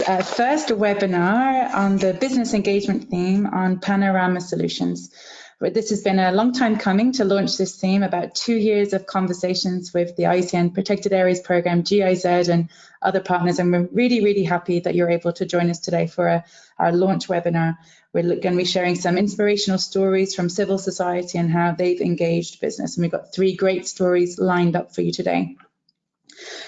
first webinar on the business engagement theme on Panorama Solutions. This has been a long time coming to launch this theme, about 2 years of conversations with the IUCN Protected Areas Programme, GIZ and other partners, and we're really, really happy that you're able to join us today for our launch webinar. We're going to be sharing some inspirational stories from civil society and how they've engaged business, and we've got 3 great stories lined up for you today.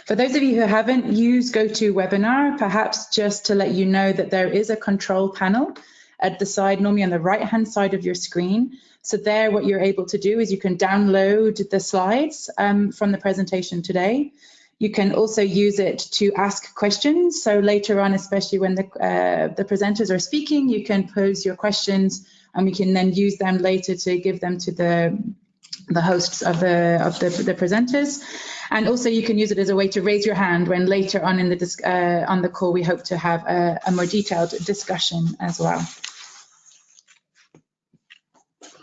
For those of you who haven't used GoToWebinar, perhaps just to let you know that there is a control panel at the side, normally on the right-hand side of your screen. So there, what you're able to do is you can download the slides from the presentation today. You can also use it to ask questions. So later on, especially when the presenters are speaking, you can pose your questions and we can then use them later to give them to the hosts of the presenters. And also you can use it as a way to raise your hand when later on in the call we hope to have a more detailed discussion as well.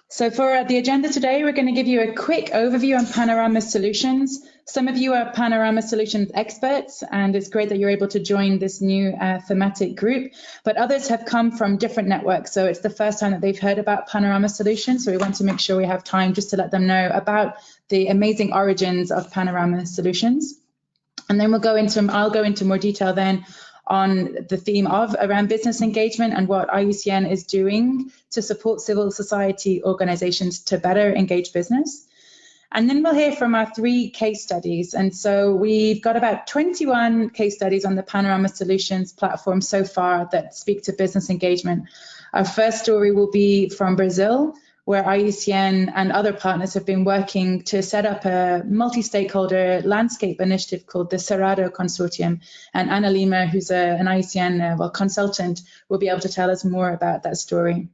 So for the agenda today, we're going to give you a quick overview on Panorama Solutions. Some of you are Panorama Solutions experts, and it's great that you're able to join this new thematic group, but others have come from different networks, so it's the first time that they've heard about Panorama Solutions, so we want to make sure we have time just to let them know about the amazing origins of Panorama Solutions. And then I'll go into more detail then on the theme of around business engagement and what IUCN is doing to support civil society organizations to better engage business. And then we'll hear from our 3 case studies. And so we've got about 21 case studies on the Panorama Solutions platform so far that speak to business engagement. Our first story will be from Brazil, where IUCN and other partners have been working to set up a multi-stakeholder landscape initiative called the Cerrado Consortium. And Ana Lima, who's an IUCN consultant, will be able to tell us more about that story.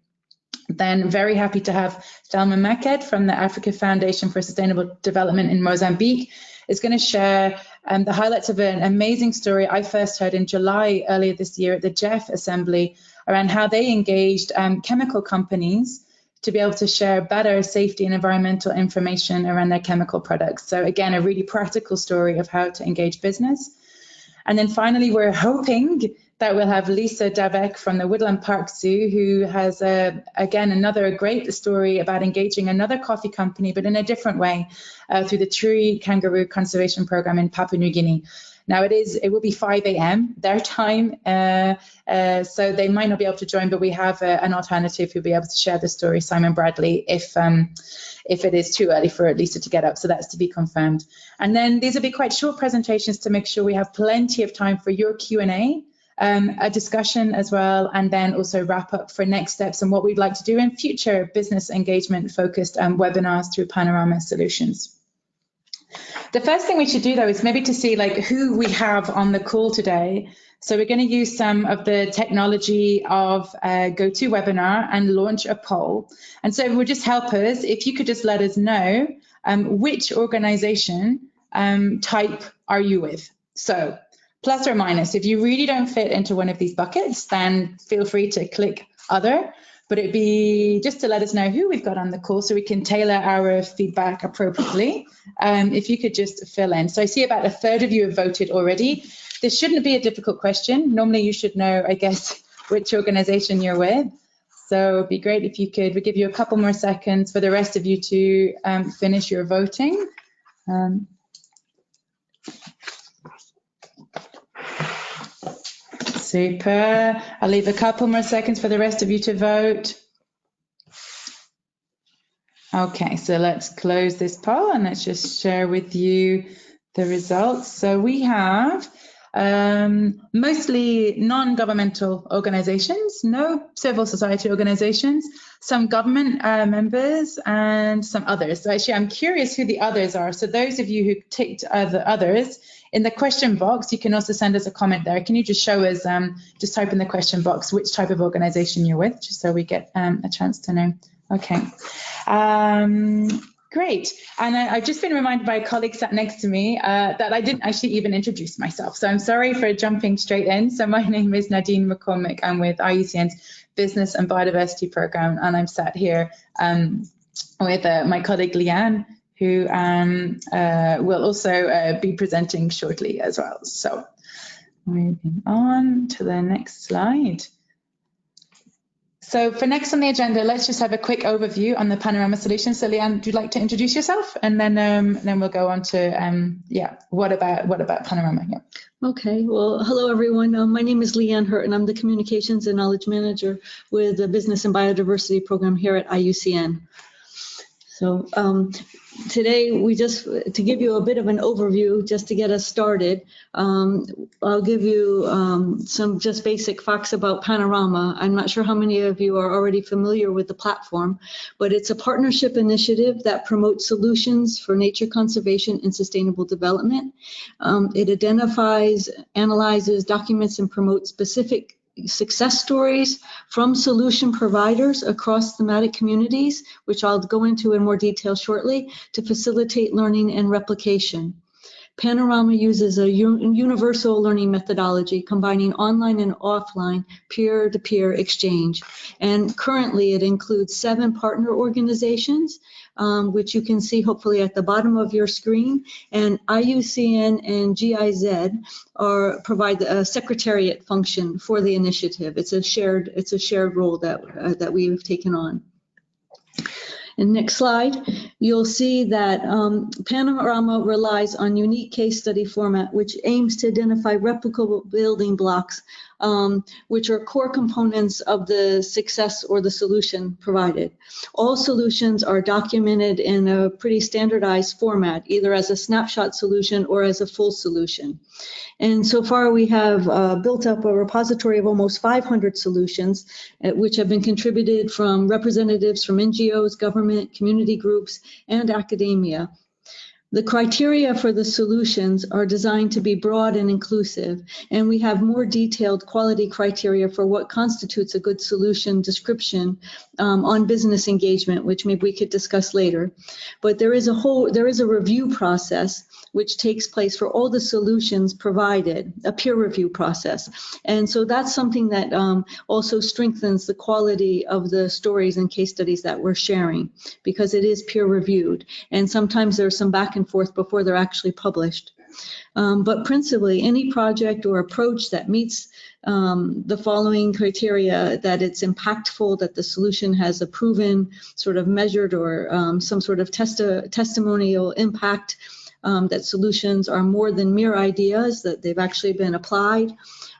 Then very happy to have Thelma Maquette from the Africa Foundation for Sustainable Development in Mozambique is going to share the highlights of an amazing story I first heard in July earlier this year at the Jeff Assembly around how they engaged chemical companies to be able to share better safety and environmental information around their chemical products. So again, a really practical story of how to engage business. And then finally, we're hoping that we'll have Lisa Dabek from the Woodland Park Zoo, who has, again, another great story about engaging another coffee company, but in a different way, through the tree kangaroo conservation program in Papua New Guinea. Now it will be 5 a.m. their time, so they might not be able to join, but we have an alternative who'll be able to share the story, Simon Bradley, if it is too early for Lisa to get up, so that's to be confirmed. And then these will be quite short presentations to make sure we have plenty of time for your Q&A, a discussion as well, and then also wrap up for next steps and what we'd like to do in future business engagement focused webinars through Panorama Solutions. The first thing we should do though is maybe to see like who we have on the call today. So we're going to use some of the technology of GoToWebinar and launch a poll. And so it would just help us if you could just let us know which organization type are you with. So plus or minus, if you really don't fit into one of these buckets, then feel free to click other. But it'd be just to let us know who we've got on the call so we can tailor our feedback appropriately. If you could just fill in. So I see about 1/3 of you have voted already. This shouldn't be a difficult question. Normally you should know, I guess, which organization you're with. So it'd be great if you could, we'll give you a couple more seconds for the rest of you to finish your voting. Super. I'll leave a couple more seconds for the rest of you to vote. Okay, so let's close this poll and let's just share with you the results. So we have mostly non-governmental organizations, no civil society organizations, some government members and some others. So actually I'm curious who the others are. So those of you who ticked the others, in the question box, you can also send us a comment there. Can you just show us, just type in the question box which type of organization you're with, just so we get a chance to know. Okay, great. And I've just been reminded by a colleague sat next to me that I didn't actually even introduce myself. So I'm sorry for jumping straight in. So my name is Nadine McCormick. I'm with IUCN's Business and Biodiversity Program, and I'm sat here with my colleague Leigh, who will also be presenting shortly as well. So Moving on to the next slide. So for next on the agenda, let's just have a quick overview on the Panorama solution. So Leanne, would you like to introduce yourself? And then we'll go on to, what about Panorama? Yeah. Okay, well, hello everyone. My name is Leigh and I'm the Communications and Knowledge Manager with the Business and Biodiversity program here at IUCN. So today, to give you a bit of an overview, just to get us started, I'll give you some just basic facts about Panorama. I'm not sure how many of you are already familiar with the platform, but it's a partnership initiative that promotes solutions for nature conservation and sustainable development. It identifies, analyzes, documents, and promotes specific success stories from solution providers across thematic communities, which I'll go into in more detail shortly, to facilitate learning and replication. Panorama uses a universal learning methodology combining online and offline peer-to-peer exchange. And currently it includes 7 partner organizations, which you can see hopefully at the bottom of your screen. And IUCN and GIZ provide a secretariat function for the initiative. It's a shared role that we've taken on. And next slide, you'll see that Panorama relies on unique case study format, which aims to identify replicable building blocks, which are core components of the success or the solution provided. All solutions are documented in a pretty standardized format, either as a snapshot solution or as a full solution. And so far we have built up a repository of almost 500 solutions, which have been contributed from representatives from NGOs, government, community groups, and academia. The criteria for the solutions are designed to be broad and inclusive, and we have more detailed quality criteria for what constitutes a good solution description on business engagement, which maybe we could discuss later. But there is a review process which takes place for all the solutions provided, a peer review process. And so that's something that also strengthens the quality of the stories and case studies that we're sharing, because it is peer reviewed. And sometimes there's some back and forth before they're actually published. But principally, any project or approach that meets the following criteria, that it's impactful, that the solution has a proven sort of measured or some sort of testimonial impact, that solutions are more than mere ideas, that they've actually been applied,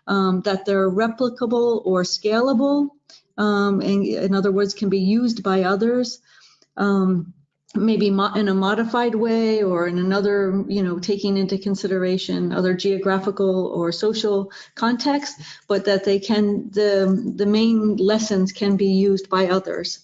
that they're replicable or scalable, and in other words, can be used by others, maybe in a modified way or in another, taking into consideration other geographical or social context, but that the main lessons can be used by others.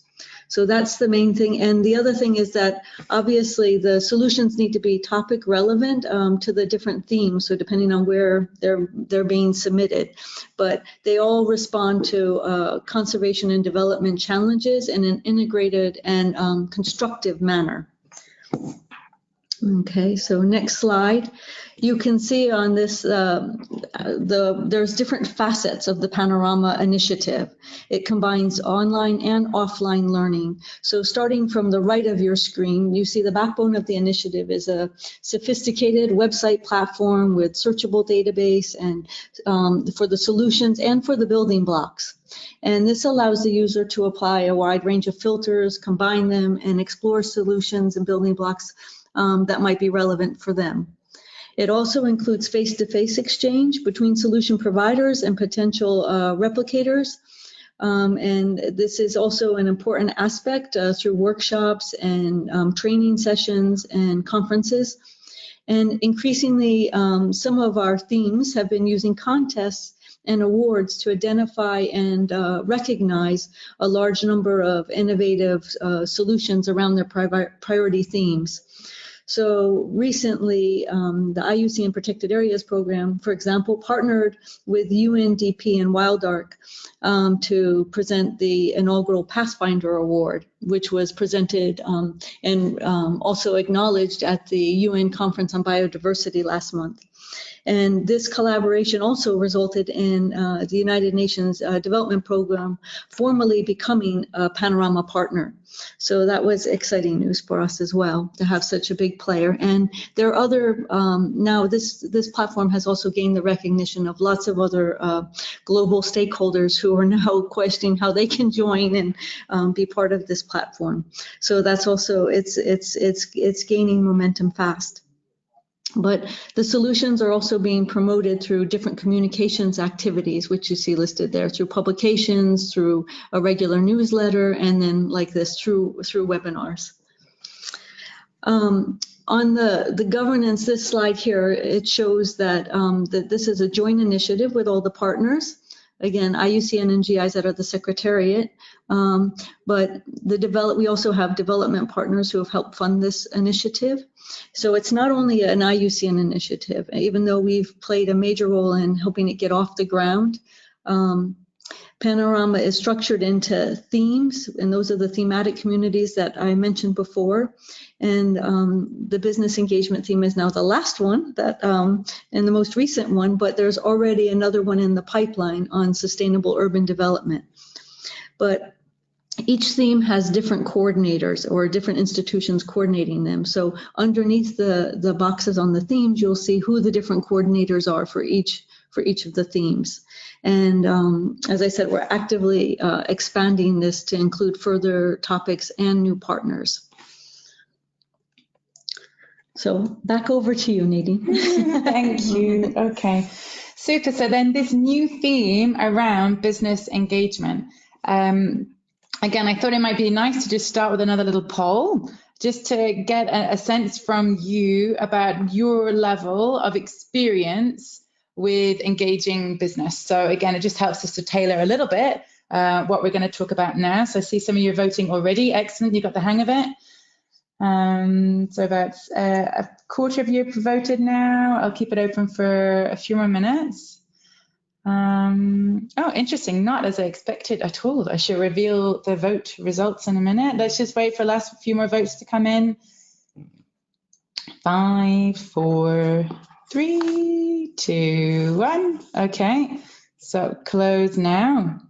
So that's the main thing. And the other thing is that obviously the solutions need to be topic relevant to the different themes. So depending on where they're being submitted, but they all respond to conservation and development challenges in an integrated and constructive manner. Okay, so next slide. You can see on this, there's different facets of the Panorama initiative. It combines online and offline learning. So starting from the right of your screen, you see the backbone of the initiative is a sophisticated website platform with searchable database and for the solutions and for the building blocks. And this allows the user to apply a wide range of filters, combine them, and explore solutions and building blocks that might be relevant for them. It also includes face-to-face exchange between solution providers and potential replicators. And this is also an important aspect through workshops and training sessions and conferences. And increasingly, some of our themes have been using contests and awards to identify and recognize a large number of innovative solutions around their priority themes. So recently, the IUCN Protected Areas Program, for example, partnered with UNDP and WildArk to present the inaugural Pathfinder Award, which was presented and also acknowledged at the UN Conference on Biodiversity last month. And this collaboration also resulted in the United Nations Development Program formally becoming a Panorama partner. So that was exciting news for us as well, to have such a big player. And there are other, now this platform has also gained the recognition of lots of other global stakeholders who are now questioning how they can join and be part of this platform. So that's also, it's gaining momentum fast. But the solutions are also being promoted through different communications activities, which you see listed there, through publications, through a regular newsletter, and then like this through webinars. On the governance, this slide here, it shows that, that this is a joint initiative with all the partners. Again, IUCN and GIZ are the secretariat, but we also have development partners who have helped fund this initiative. So it's not only an IUCN initiative, even though we've played a major role in helping it get off the ground. Panorama is structured into themes, and those are the thematic communities that I mentioned before. And the business engagement theme is now the last one, that and the most recent one, but there's already another one in the pipeline on sustainable urban development. But each theme has different coordinators or different institutions coordinating them. So underneath the boxes on the themes, you'll see who the different coordinators are for each of the themes. And as I said, we're actively expanding this to include further topics and new partners. So back over to you, Nadine. Thank you. Okay, super. So then this new theme around business engagement. Again, I thought it might be nice to just start with another little poll, just to get a sense from you about your level of experience with engaging business. So again, it just helps us to tailor a little bit what we're going to talk about now. So I see some of you are voting already. Excellent, you got the hang of it. So about a quarter of you have voted now. I'll keep it open for a few more minutes. Oh, interesting, not as I expected at all. I should reveal the vote results in a minute. Let's just wait for the last few more votes to come in. 5, 4, 3, 2, 1. Okay, so close now.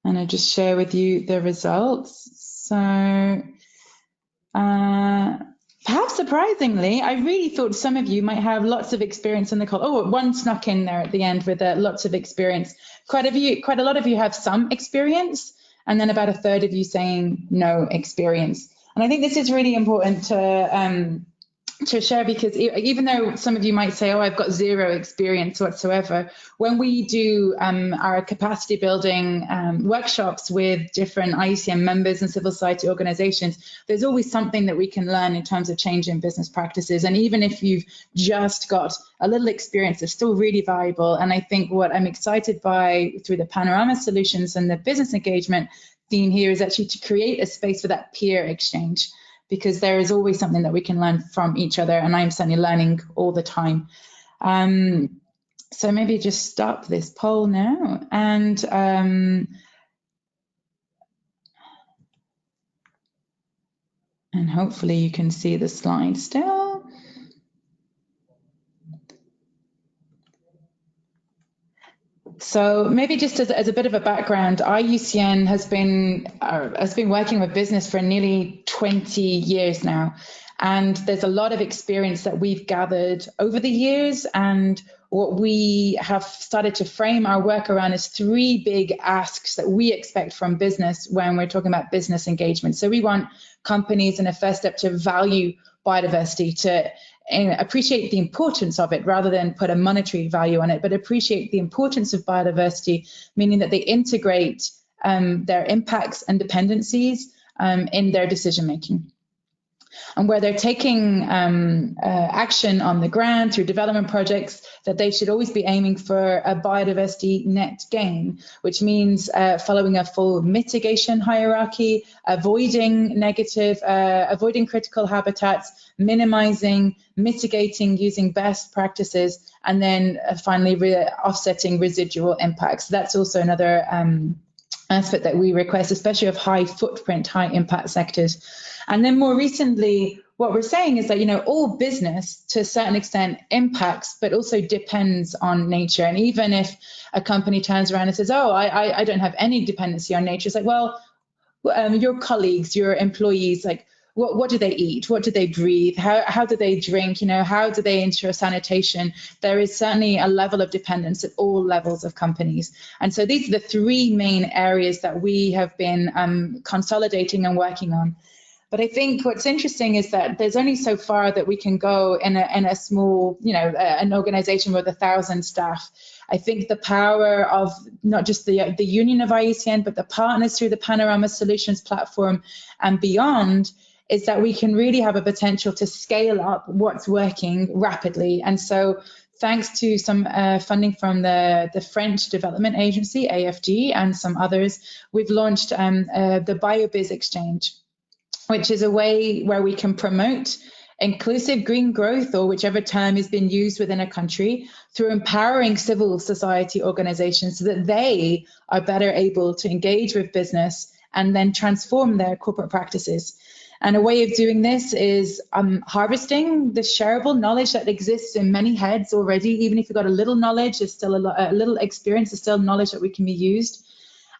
And I'll just share with you the results. So perhaps surprisingly, I really thought some of you might have lots of experience in the call. Oh, one snuck in there at the end with lots of experience. Quite a lot of you have some experience, and then about a third of you saying no experience. And I think this is really important to share, because even though some of you might say, oh, I've got zero experience whatsoever, when we do our capacity building workshops with different IUCN members and civil society organizations, there's always something that we can learn in terms of changing business practices. And even if you've just got a little experience, it's still really valuable. And I think what I'm excited by through the Panorama Solutions and the business engagement theme here is actually to create a space for that peer exchange, because there is always something that we can learn from each other, and I'm certainly learning all the time. So maybe just stop this poll now, and hopefully you can see the slide still. So maybe just as a bit of a background, IUCN has been working with business for nearly 20 years now. And there's a lot of experience that we've gathered over the years. And what we have started to frame our work around is 3 big asks that we expect from business when we're talking about business engagement. So we want companies in a first step to value biodiversity, to appreciate the importance of it rather than put a monetary value on it, but appreciate the importance of biodiversity, meaning that they integrate their impacts and dependencies in their decision making. And where they're taking action on the ground through development projects, that they should always be aiming for a biodiversity net gain, which means following a full mitigation hierarchy, avoiding critical habitats, minimizing, mitigating using best practices, and then finally offsetting residual impacts. That's also another aspect that we request, especially of high footprint, high impact sectors. And then more recently, what we're saying is that, you know, all business to a certain extent impacts, but also depends on nature. And even if a company turns around and says, oh, I don't have any dependency on nature, it's like, well, your colleagues, your employees, like, what do they eat? What do they breathe? How do they drink? You know, how do they ensure sanitation? There is certainly a level of dependence at all levels of companies. And so these are the three main areas that we have been consolidating and working on. But I think what's interesting is that there's only so far that we can go in a small, you know, an organization with 1,000 staff. I think the power of not just the union of IUCN, but the partners through the Panorama Solutions platform and beyond, is that we can really have a potential to scale up what's working rapidly. And so thanks to some funding from the French Development Agency, AFD, and some others, we've launched the BioBiz Exchange, which is a way where we can promote inclusive green growth, or whichever term has been used within a country, through empowering civil society organizations so that they are better able to engage with business and then transform their corporate practices. And a way of doing this is harvesting the shareable knowledge that exists in many heads already. Even if you've got a little knowledge, there's still a little experience, there's still knowledge that we can be used.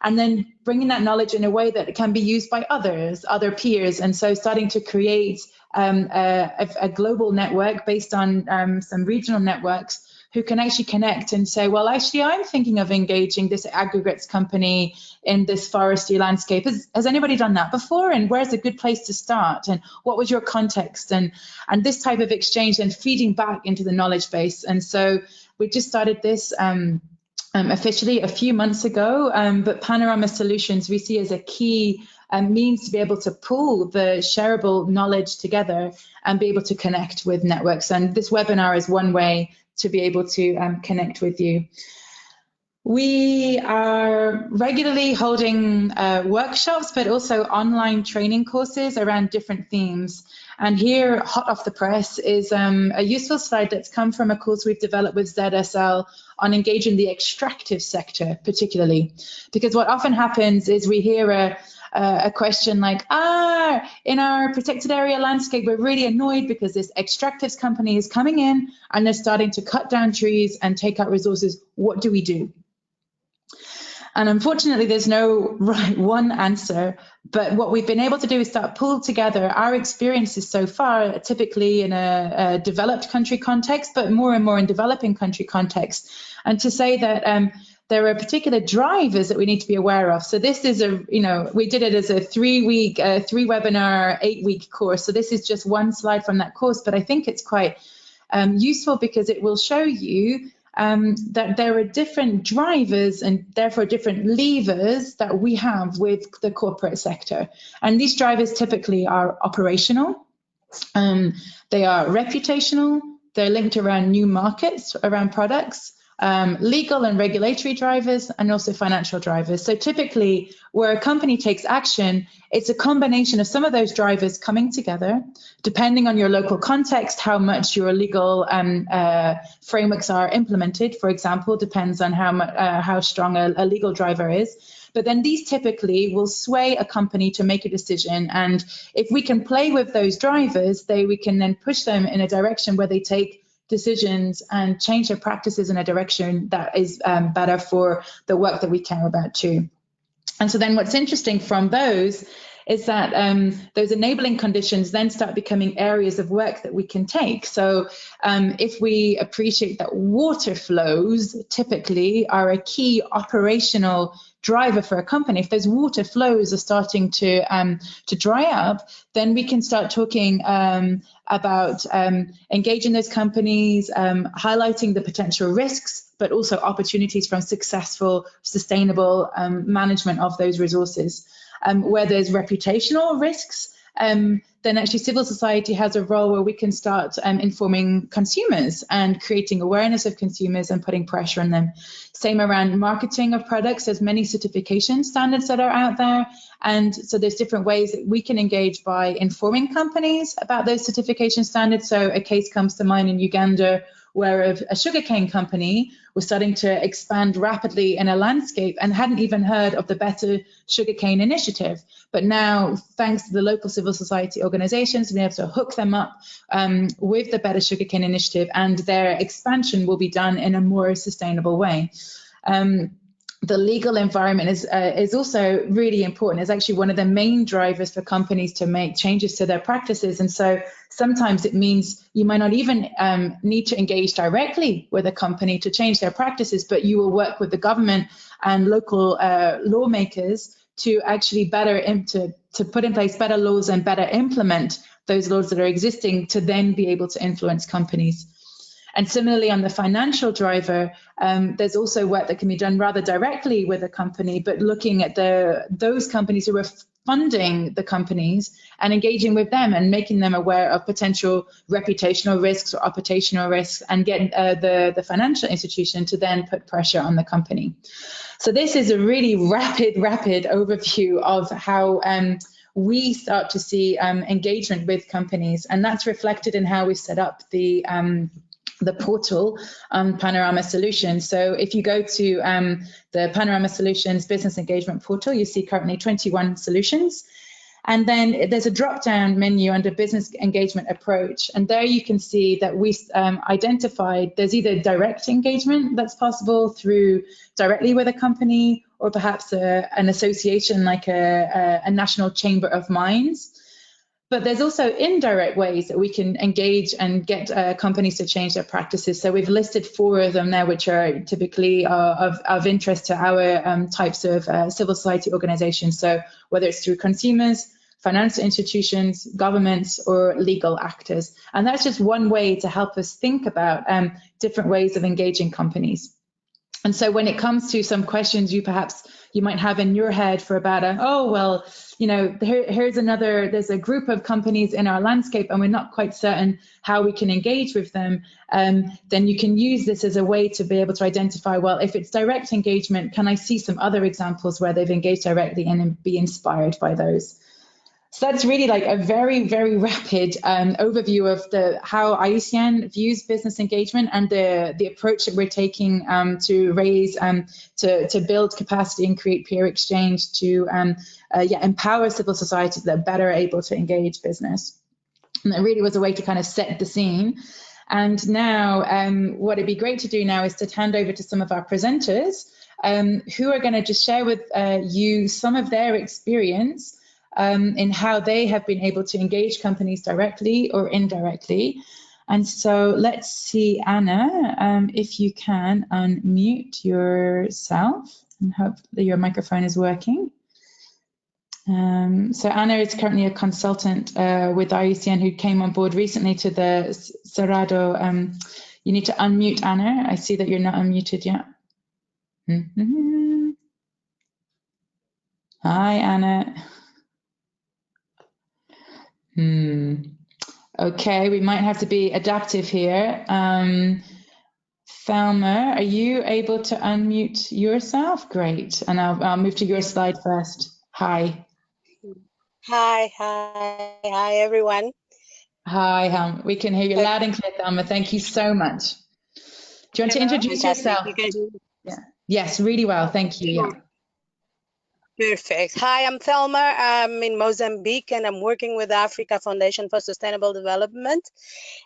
And then bringing that knowledge in a way that it can be used by others, other peers. And so starting to create a global network based on some regional networks who can actually connect and say, well, actually, I'm thinking of engaging this aggregates company in this forestry landscape. Has anybody done that before? And where's a good place to start? And what was your context? And this type of exchange and feeding back into the knowledge base. And so we just started this officially a few months ago, but Panorama Solutions we see as a key means to be able to pull the shareable knowledge together and be able to connect with networks. And this webinar is one way to be able to connect with you. We are regularly holding workshops, but also online training courses around different themes. And here, hot off the press, is a useful slide that's come from a course we've developed with ZSL on engaging the extractive sector, particularly. Because what often happens is we hear a question like, in our protected area landscape, we're really annoyed because this extractives company is coming in and they're starting to cut down trees and take out resources. What do we do? And unfortunately, there's no one answer. But what we've been able to do is start pull together our experiences so far, typically in a developed country context, but more and more in developing country context, and to say that there are particular drivers that we need to be aware of. So this is we did it as a 3 webinar, 8-week course. So this is just one slide from that course, but I think it's quite useful because it will show you that there are different drivers and therefore different levers that we have with the corporate sector. And these drivers typically are operational, they are reputational, they're linked around new markets, around products, legal and regulatory drivers, and also financial drivers. So typically where a company takes action, it's a combination of some of those drivers coming together, depending on your local context, how much your legal frameworks are implemented, for example, depends on how strong a legal driver is. But then these typically will sway a company to make a decision. And if we can play with those drivers, we can then push them in a direction where they take decisions and change their practices in a direction that is better for the work that we care about too. And so then what's interesting from those is that those enabling conditions then start becoming areas of work that we can take. So if we appreciate that water flows typically are a key operational driver for a company, if those water flows are starting to dry up, then we can start talking about engaging those companies, highlighting the potential risks, but also opportunities from successful, sustainable management of those resources. Where there's reputational risks, then actually civil society has a role where we can start informing consumers and creating awareness of consumers and putting pressure on them. Same around marketing of products. There's many certification standards that are out there. And so there's different ways that we can engage by informing companies about those certification standards. So a case comes to mind in Uganda where a sugarcane company was starting to expand rapidly in a landscape and hadn't even heard of the Better Sugarcane Initiative. But now, thanks to the local civil society organizations, we've been able to hook them up with the Better Sugarcane Initiative, and their expansion will be done in a more sustainable way. The legal environment is also really important. It's actually one of the main drivers for companies to make changes to their practices. And so sometimes it means you might not even need to engage directly with a company to change their practices, but you will work with the government and local lawmakers to actually to put in place better laws and better implement those laws that are existing to then be able to influence companies. And similarly, on the financial driver, there's also work that can be done rather directly with a company, but looking at those companies who are funding the companies and engaging with them and making them aware of potential reputational risks or operational risks, and getting the financial institution to then put pressure on the company. So this is a really rapid overview of how we start to see engagement with companies, and that's reflected in how we set up the portal on Panorama Solutions. So if you go to the Panorama Solutions Business Engagement Portal, you see currently 21 solutions. And then there's a drop-down menu under Business Engagement Approach. And there you can see that we identified there's either direct engagement that's possible through directly with a company, or perhaps an association like a National Chamber of Mines. But there's also indirect ways that we can engage and get companies to change their practices. So we've listed 4 of them there, which are typically of interest to our types of civil society organizations. So whether it's through consumers, financial institutions, governments, or legal actors. And that's just one way to help us think about different ways of engaging companies. And so when it comes to some questions you might have in your head for about there's a group of companies in our landscape and we're not quite certain how we can engage with them, then you can use this as a way to be able to identify, well, if it's direct engagement, can I see some other examples where they've engaged directly and be inspired by those? So that's really like a very, very rapid overview of how IUCN views business engagement and the approach that we're taking to raise, to build capacity and create peer exchange to empower civil society that are better able to engage business. And that really was a way to kind of set the scene. And now what it'd be great to do now is to hand over to some of our presenters who are going to just share with you some of their experience in how they have been able to engage companies directly or indirectly. And so let's see, Anna, if you can unmute yourself and hope that your microphone is working. So Anna is currently a consultant with IUCN who came on board recently to the Cerrado. You need to unmute, Anna. I see that you're not unmuted yet. Hi, Anna. Okay, we might have to be adaptive here. Thelma, are you able to unmute yourself? Great, and I'll move to your slide first. Hi. Hi, everyone. Hi, we can hear you loud and clear, Thelma. Thank you so much. Do you want to introduce yourself? Yeah. Yes, really well. Thank you. Yeah. Perfect. Hi, I'm Thelma. I'm in Mozambique and I'm working with the Africa Foundation for Sustainable Development.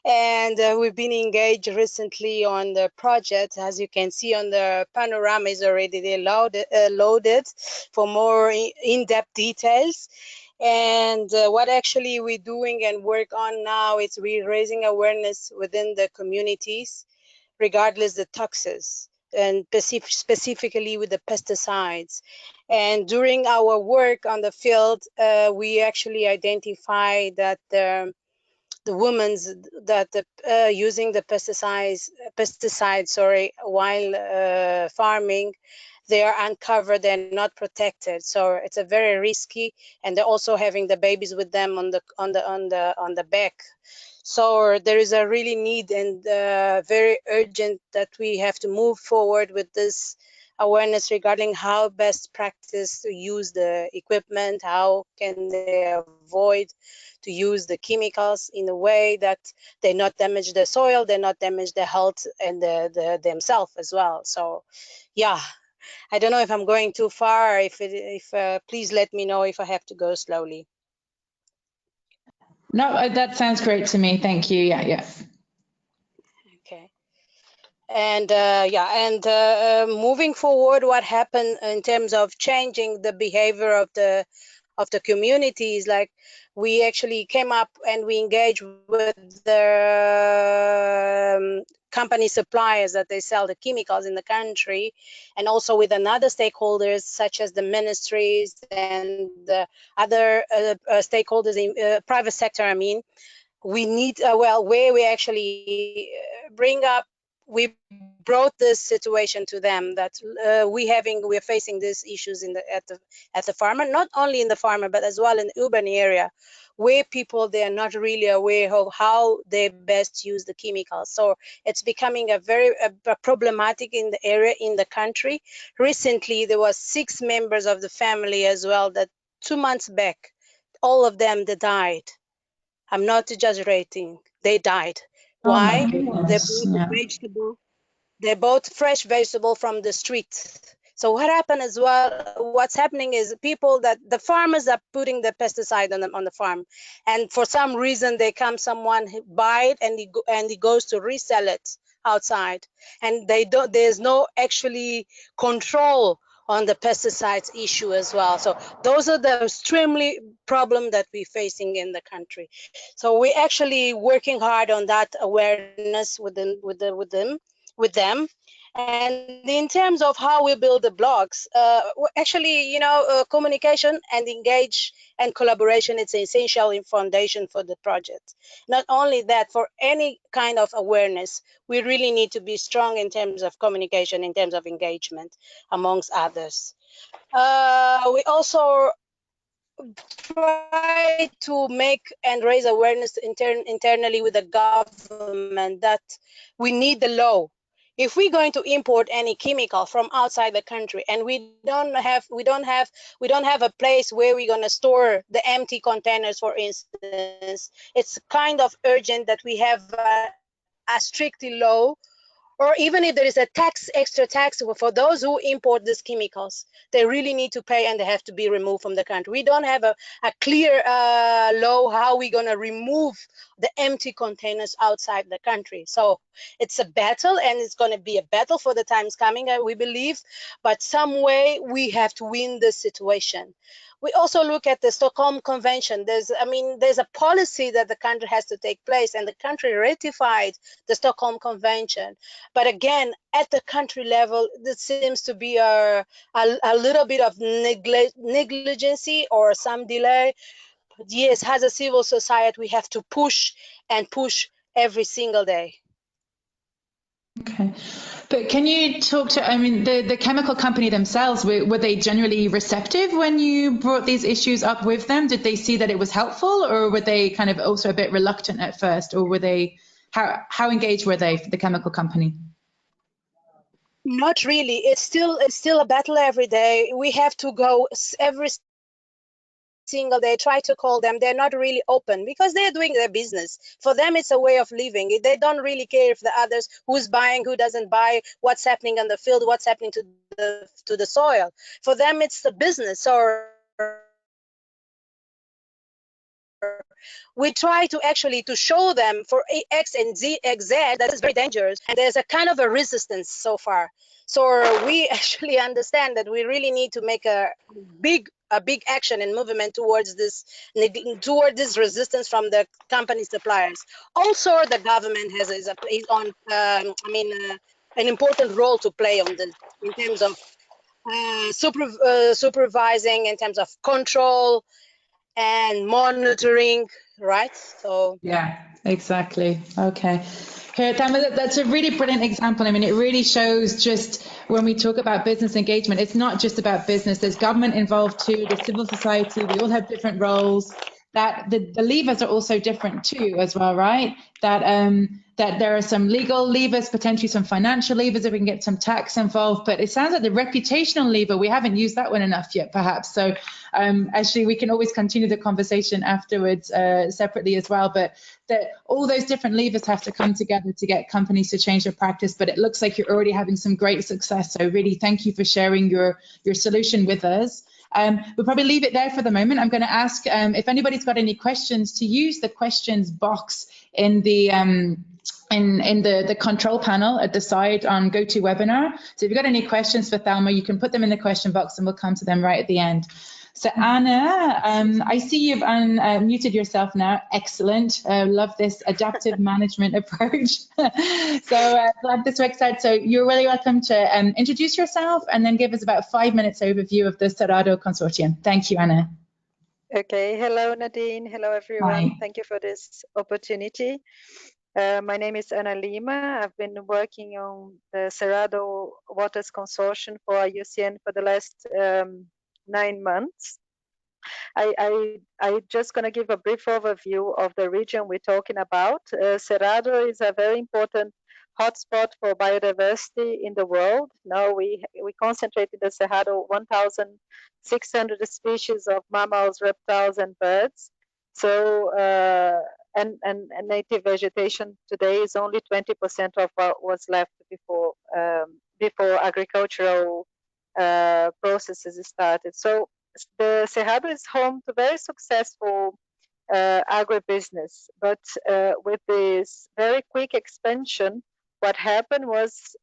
And we've been engaged recently on the project. As you can see on the panorama is already loaded for more in-depth details. And what actually we're doing and work on now is we're raising awareness within the communities, regardless the toxins, and specifically with the pesticides. And during our work on the field, we actually identify that the women that using the pesticides while farming, they are uncovered and not protected. So it's a very risky, and they're also having the babies with them on the back. So there is a really need and very urgent that we have to move forward with this awareness regarding how best practice to use the equipment, how can they avoid to use the chemicals in a way that they not damage the soil, they not damage the health and themselves as well. So yeah, I don't know if I'm going too far. Please let me know if I have to go slowly. No, that sounds great to me. Thank you. Yeah. Okay. And moving forward, what happened in terms of changing the behavior of the communities, like we actually came up and we engaged with the company suppliers that they sell the chemicals in the country, and also with another stakeholders such as the ministries and the other stakeholders in private sector. I mean, we need where we actually we brought this situation to them that we're facing these issues at the farmer, not only in the farmer but as well in the urban area, where people, they are not really aware of how they best use the chemicals. So it's becoming a very problematic in the area, in the country. Recently there was 6 members of the family as well that 2 months back, all of them, they died. I'm not exaggerating. They died. Why? They bought fresh vegetable from the street. So what happened as well, what's happening is the farmers are putting the pesticide on the farm. And for some reason, someone buy it and he goes to resell it outside. And there's no actually control on the pesticides issue as well. So those are the extremely problem that we're facing in the country. So we're actually working hard on that awareness with them. And in terms of how we build the blogs, actually, communication and engage and collaboration, it's an essential foundation for the project. Not only that, for any kind of awareness, we really need to be strong in terms of communication, in terms of engagement, amongst others. We also try to make and raise awareness internally with the government that we need the law. If we're going to import any chemical from outside the country and we don't have a place where we're going to store the empty containers, for instance, it's kind of urgent that we have a strict law. Or even if there is a extra tax for those who import these chemicals, they really need to pay and they have to be removed from the country. We don't have a clear law how we're going to remove the empty containers outside the country. So it's a battle, and it's going to be a battle for the times coming, we believe. But some way we have to win this situation. We also look at the Stockholm Convention. There's a policy that the country has to take place, and the country ratified the Stockholm Convention. But again, at the country level, there seems to be a little bit of negligence or some delay. But yes, as a civil society, we have to push and push every single day. Okay, but can you talk to, the chemical company themselves, were they generally receptive when you brought these issues up with them? Did they see that it was helpful, or were they kind of also a bit reluctant at first, or were they, how engaged were they, the chemical company? Not really. It's still a battle every day. We have to go every single day, try to call them. They're not really open because they're doing their business. For them, it's a way of living. They don't really care if the others, who's buying, who doesn't buy, what's happening on the field, what's happening to the soil. For them, it's the business. Or we try to actually to show them for X and Z, that is very dangerous, and there's a kind of a resistance so far. So we actually understand that we really need to make a big action and movement towards this resistance from the company suppliers. Also, the government has an important role to play on this in terms of supervising, in terms of control and monitoring, right? So yeah, exactly. Okay. Here, Thelma, that's a really brilliant example. It really shows just when we talk about business engagement, it's not just about business. There's government involved too, there's civil society, we all have different roles. That the levers are also different too as well, right? That that there are some legal levers, potentially some financial levers if we can get some tax involved. But it sounds like the reputational lever, we haven't used that one enough yet, perhaps. So actually, we can always continue the conversation afterwards separately as well. But all those different levers have to come together to get companies to change their practice. But it looks like you're already having some great success. So really, thank you for sharing your solution with us. We'll probably leave it there for the moment. I'm going to ask if anybody's got any questions to use the questions box in the in the control panel at the side on GoToWebinar. So if you've got any questions for Thelma, you can put them in the question box and we'll come to them right at the end. So Anna, I see you've unmuted yourself now. Excellent. Love this adaptive management approach. So glad this works out. So you're really welcome to introduce yourself and then give us about 5 minutes overview of the Cerrado Consortium. Thank you, Anna. Okay. Hello, Nadine. Hello, everyone. Hi. Thank you for this opportunity. My name is Ana Lima. I've been working on the Cerrado Waters Consortium for IUCN for the last 9 months. I just going to give a brief overview of the region we're talking about. Cerrado is a very important hotspot for biodiversity in the world. Now we concentrate in the Cerrado 1,600 species of mammals, reptiles, and birds. So and native vegetation today is only 20% of what was left before agricultural processes started. So the Cerrado is home to very successful agribusiness, but with this very quick expansion, what happened was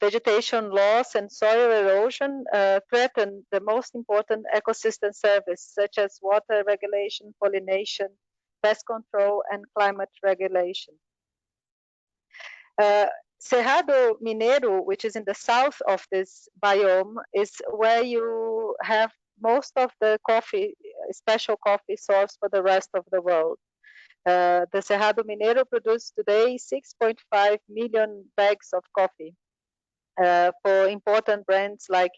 vegetation loss and soil erosion threatened the most important ecosystem services, such as water regulation, pollination, pest control, and climate regulation. Cerrado Mineiro, which is in the south of this biome, is where you have most of the coffee, special coffee source for the rest of the world. The Cerrado Mineiro produces today 6.5 million bags of coffee for important brands like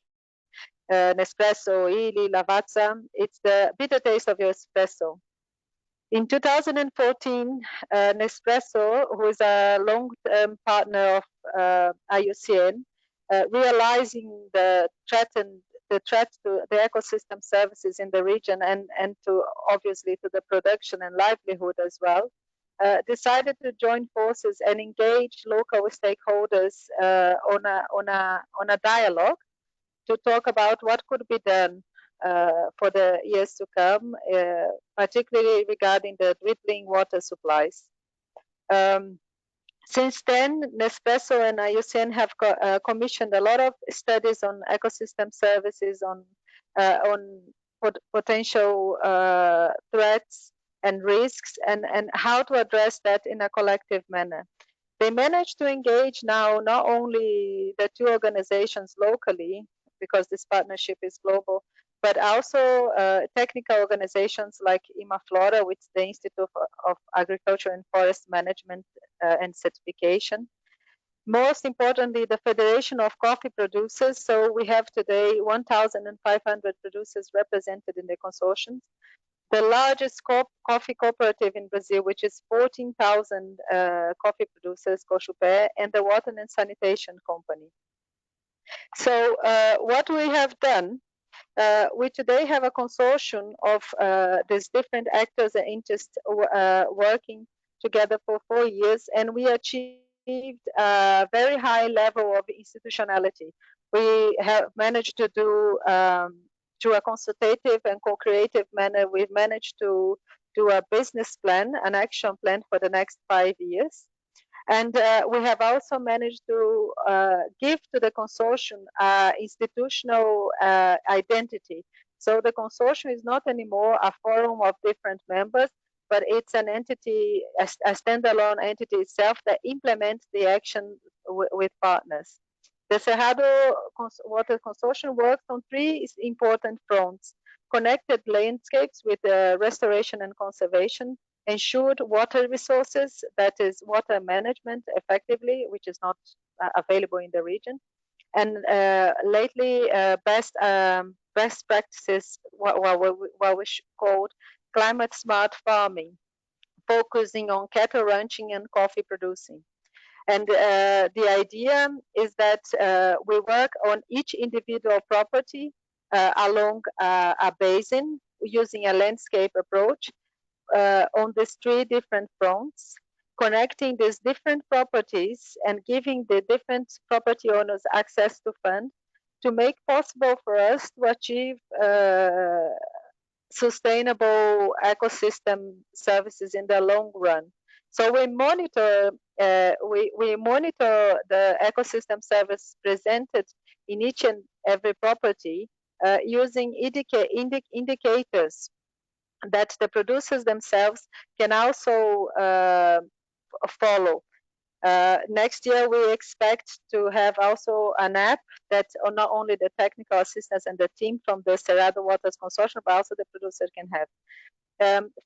Nespresso, Illy, Lavazza. It's the bitter taste of your espresso. In 2014, Nespresso, who is a long-term partner of IUCN, realizing the threat to the ecosystem services in the region and to obviously to the production and livelihood as well, decided to join forces and engage local stakeholders on a dialogue to talk about what could be done for the years to come, particularly regarding the dwindling water supplies. Since then, Nespresso and IUCN have commissioned a lot of studies on ecosystem services, on potential threats and risks, and how to address that in a collective manner. They managed to engage now not only the two organizations locally, because this partnership is global, but also technical organizations like IMAFLORA, which is the Institute of Agriculture and Forest Management and Certification. Most importantly, the Federation of Coffee Producers. So we have today 1,500 producers represented in the consortium. The largest coffee cooperative in Brazil, which is 14,000 coffee producers, Cochupé, and the Water and Sanitation Company. So what we have done, we today have a consortium of these different actors and interests working together for 4 years, and we achieved a very high level of institutionality. We have managed to do, through a consultative and co-creative manner, we've managed to do a business plan, an action plan for the next 5 years. And we have also managed to give to the consortium institutional identity. So the consortium is not anymore a forum of different members, but it's an entity, a standalone entity itself that implements the action with partners. The Cerrado Water Consortium works on 3 important fronts: connected landscapes with restoration and conservation, ensured water resources, that is water management effectively, which is not available in the region, and lately best practices, what we called climate smart farming focusing on cattle ranching and coffee producing. And the idea is that we work on each individual property along a basin using a landscape approach on these 3 different fronts, connecting these different properties and giving the different property owners access to fund to make possible for us to achieve sustainable ecosystem services in the long run. So we monitor the ecosystem service presented in each and every property using indicators that the producers themselves can also follow. Next year, we expect to have also an app that not only the technical assistants and the team from the Cerrado Waters Consortium, but also the producer can have.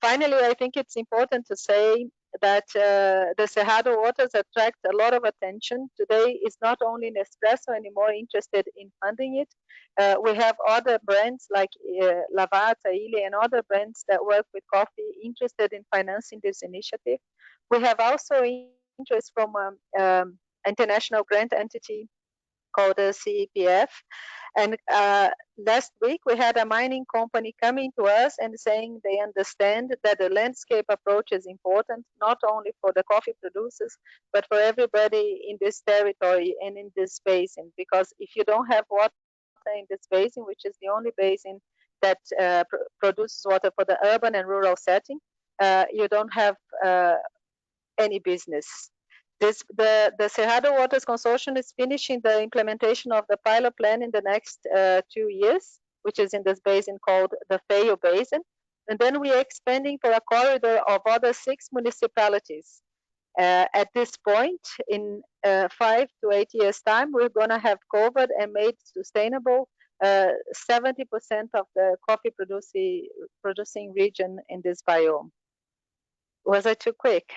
Finally, I think it's important to say that the Cerrado Waters attract a lot of attention. Today is not only Nespresso anymore interested in funding it. We have other brands like Lavazza, Illy, and other brands that work with coffee interested in financing this initiative. We have also interest from an international grant entity called the CEPF. And last week, we had a mining company coming to us and saying they understand that the landscape approach is important, not only for the coffee producers, but for everybody in this territory and in this basin. Because if you don't have water in this basin, which is the only basin that produces water for the urban and rural setting, you don't have any business. The Cerrado Waters Consortium is finishing the implementation of the pilot plan in the next 2 years, which is in this basin called the Feio Basin. And then we are expanding for a corridor of other 6 municipalities. At this point, in 5 to 8 years' time, we're going to have covered and made sustainable 70% of the coffee producing region in this biome. Was I too quick?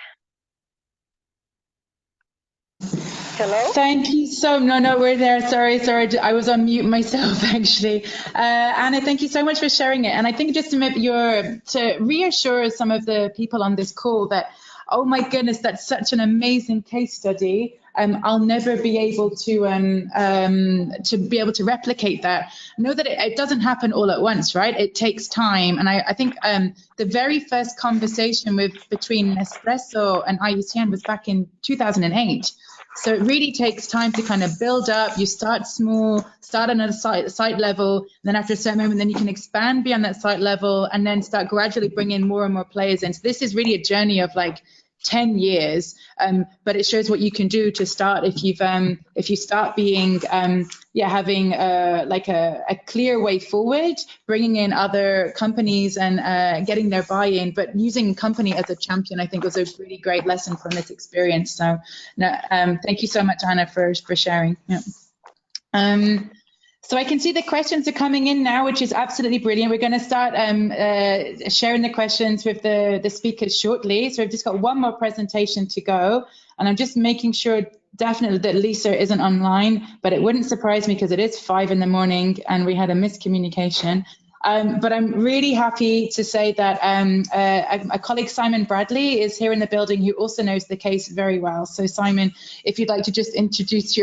Hello? Thank you so much. No, we're there. Sorry. I was on mute myself, actually. Anna, thank you so much for sharing it. And I think just to reassure some of the people on this call that, oh my goodness, that's such an amazing case study. I'll never be able to replicate that. Know that it doesn't happen all at once, right? It takes time. And I think the very first conversation between Nespresso and IUCN was back in 2008. So it really takes time to kind of build up. You start small, start on a site level, and then after a certain moment, then you can expand beyond that site level and then start gradually bringing more and more players in. So this is really a journey of like 10 years, but it shows what you can do to start if you start being having like a clear way forward, bringing in other companies and getting their buy-in, but using company as a champion, I think was a really great lesson from this experience. So thank you so much, Anna, for sharing. Yeah. So I can see the questions are coming in now, which is absolutely brilliant. We're going to start sharing the questions with the speakers shortly. So we've just got one more presentation to go. And I'm just making sure definitely that Lisa isn't online, but it wouldn't surprise me because it is 5 in the morning and we had a miscommunication. But I'm really happy to say that a colleague, Simon Bradley, is here in the building who also knows the case very well. So Simon, if you'd like to just introduce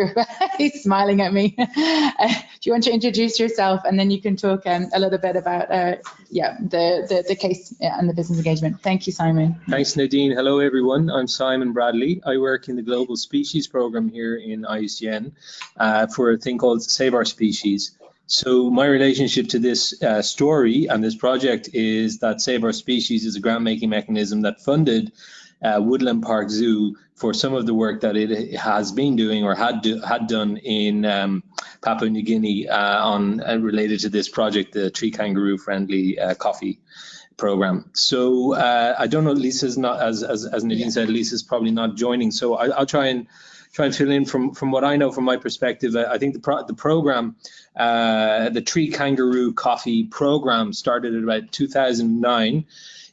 he's smiling at me. If you want to introduce yourself, and then you can talk a little bit about the case and the business engagement. Thank you, Simon. Thanks, Nadine. Hello, everyone. I'm Simon Bradley. I work in the Global Species Program here in IUCN for a thing called Save Our Species. So my relationship to this story and this project is that Save Our Species is a grant-making mechanism that funded Woodland Park Zoo for some of the work that it has been doing or had done in Papua New Guinea related to this project, the Tree Kangaroo Friendly Coffee program. So I don't know, Lisa's not, as Nadine said, Lisa's probably not joining. So I'll try and fill in from what I know from my perspective. I think the program, the Tree Kangaroo Coffee program, started at about 2009.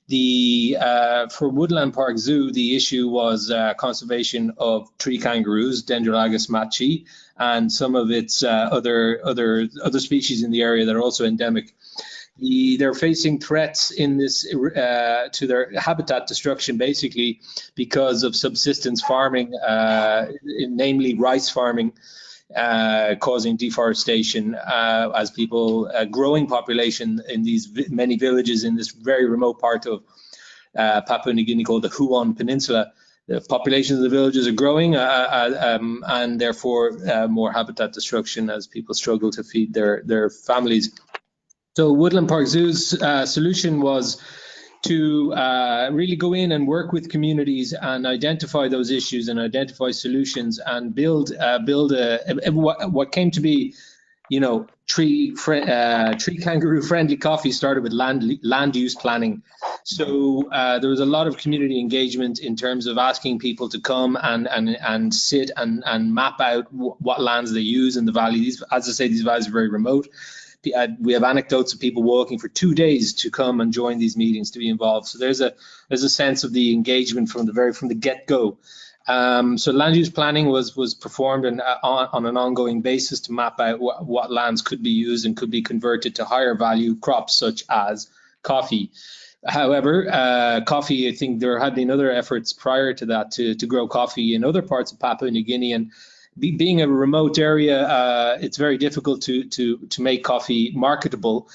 For Woodland Park Zoo, the issue was conservation of tree kangaroos, Dendrolagus machi, and some of its other species in the area that are also endemic. They're facing threats in this to their habitat destruction, basically because of subsistence farming, namely rice farming, causing deforestation as people growing population in these many villages in this very remote part of Papua New Guinea called the Huon Peninsula. The populations of the villages are growing and therefore more habitat destruction as people struggle to feed their families. So Woodland Park Zoo's solution was to really go in and work with communities and identify those issues and identify solutions and build what came to be, you know, tree kangaroo friendly coffee started with land use planning. So there was a lot of community engagement in terms of asking people to come and sit and map out what lands they use in the valley. These, as I say, these valleys are very remote. We have anecdotes of people walking for 2 days to come and join these meetings, to be involved. So there's a sense of the engagement from the get-go. So land use planning was performed on an ongoing basis to map out what lands could be used and could be converted to higher value crops such as coffee. However, coffee, I think there had been other efforts prior to that to grow coffee in other parts of Papua New Guinea, and being a remote area, it's very difficult to make coffee marketable,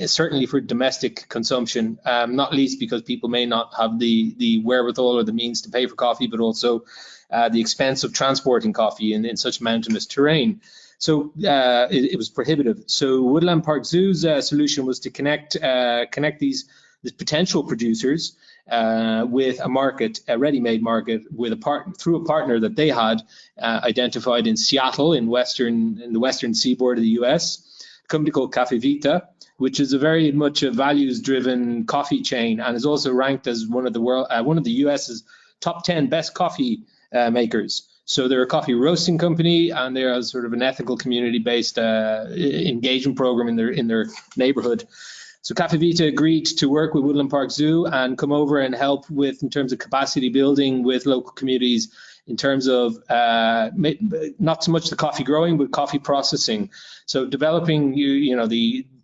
certainly for domestic consumption, not least because people may not have the wherewithal or the means to pay for coffee, but also the expense of transporting coffee in such mountainous terrain. So it was prohibitive. So Woodland Park Zoo's solution was to connect these potential producers with a market, a ready-made market, with through a partner that they had identified in Seattle, in the western seaboard of the U.S., a company called Cafe Vita, which is a very much a values-driven coffee chain and is also ranked as one of the U.S.'s top 10 best coffee makers. So they're a coffee roasting company, and they're sort of an ethical, community-based engagement program in their neighborhood. So Cafe Vita agreed to work with Woodland Park Zoo and come over and help in terms of capacity building with local communities in terms of not so much the coffee growing, but coffee processing. So developing,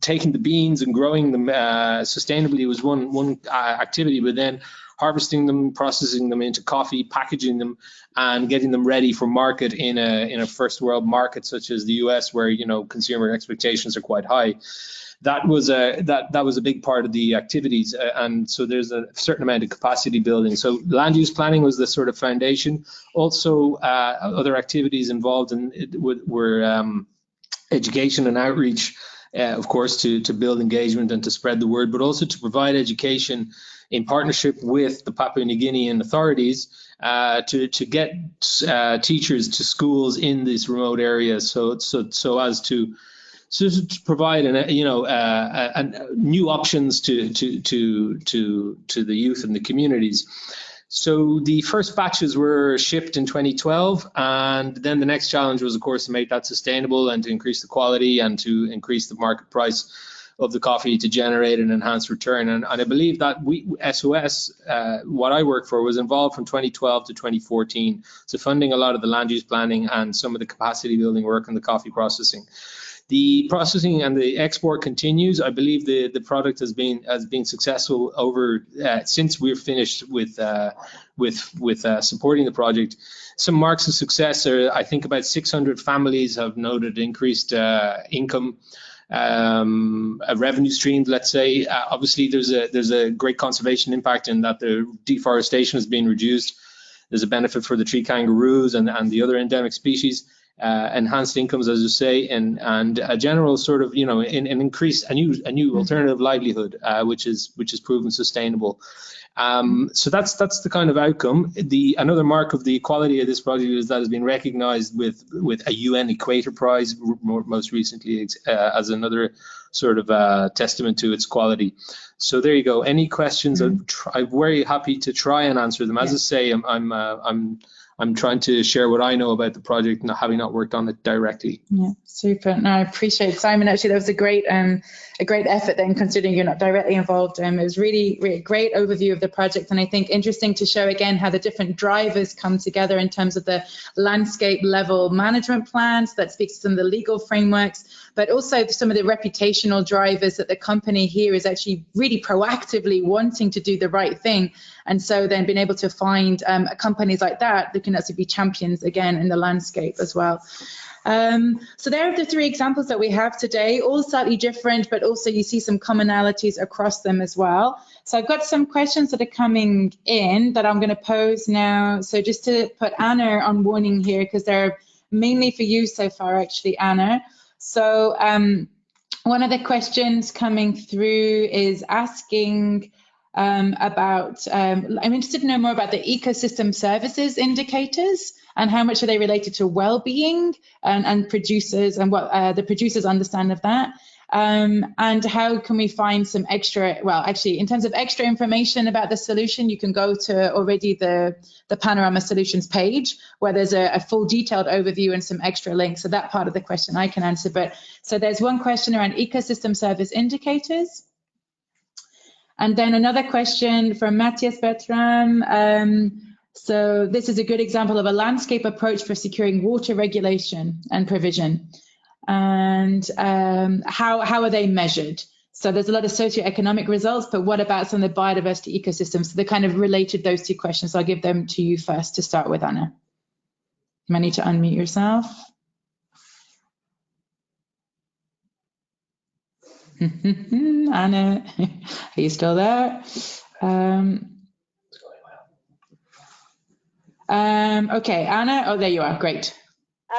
taking the beans and growing them sustainably was one activity, but then harvesting them, processing them into coffee, packaging them, and getting them ready for market in a first world market such as the US, where consumer expectations are quite high. That was a big part of the activities, and so there's a certain amount of capacity building. So land use planning was the sort of foundation. Also, other activities involved were education and outreach, of course, to build engagement and to spread the word, but also to provide education in partnership with the Papua New Guinean authorities to get teachers to schools in these remote areas, so as to provide new options to the youth and the communities. So the first batches were shipped in 2012, and then the next challenge was, of course, to make that sustainable and to increase the quality and to increase the market price of the coffee to generate an enhanced return. And I believe that SOS, what I work for, was involved from 2012 to 2014, so funding a lot of the land use planning and some of the capacity building work on the coffee processing. The processing and the export continues. I believe the product has been successful over since we're finished with supporting the project. Some marks of success are, I think, about 600 families have noted increased income, revenue streams. Let's say, obviously, there's a great conservation impact in that the deforestation has been reduced. There's a benefit for the tree kangaroos and the other endemic species. Enhanced incomes, as you say, and a general sort of, an increase, a new alternative livelihood, which is proven sustainable. So that's the kind of outcome. Another mark of the quality of this project is that it's been recognised with a UN Equator Prize most recently as another sort of testament to its quality. So there you go. Any questions? I'm very happy to try and answer them. As I say, I'm trying to share what I know about the project, having not worked on it directly. Yeah, super. No, I appreciate, Simon. Actually, that was a great effort then, considering you're not directly involved. It was really a great overview of the project, and I think interesting to show again how the different drivers come together in terms of the landscape level management plans that speaks to some of the legal frameworks, but also some of the reputational drivers that the company here is actually really proactively wanting to do the right thing. And so then being able to find companies like that can also be champions again in the landscape as well. So there are the three examples that we have today, all slightly different, but also you see some commonalities across them as well. So I've got some questions that are coming in that I'm going to pose now. So just to put Anna on warning here, because they're mainly for you so far, actually, Anna. So one of the questions coming through is asking about, I'm interested to know more about the ecosystem services indicators and how much are they related to well-being and producers, and what the producers understand of that. And how can we find some extra, well, actually, in terms of extra information about the solution, you can go to already the Panorama Solutions page, where there's a full detailed overview and some extra links. So that part of the question I can answer. But so there's one question around ecosystem service indicators. And then another question from Matthias Bertram. So this is a good example of a landscape approach for securing water regulation and provision. And how are they measured? So there's a lot of socioeconomic results, but what about some of the biodiversity ecosystems? So they kind of related those two questions. So I'll give them to you first to start with, Anna. You might need to unmute yourself. Anna, are you still there? Okay, Anna. Oh, there you are. Great.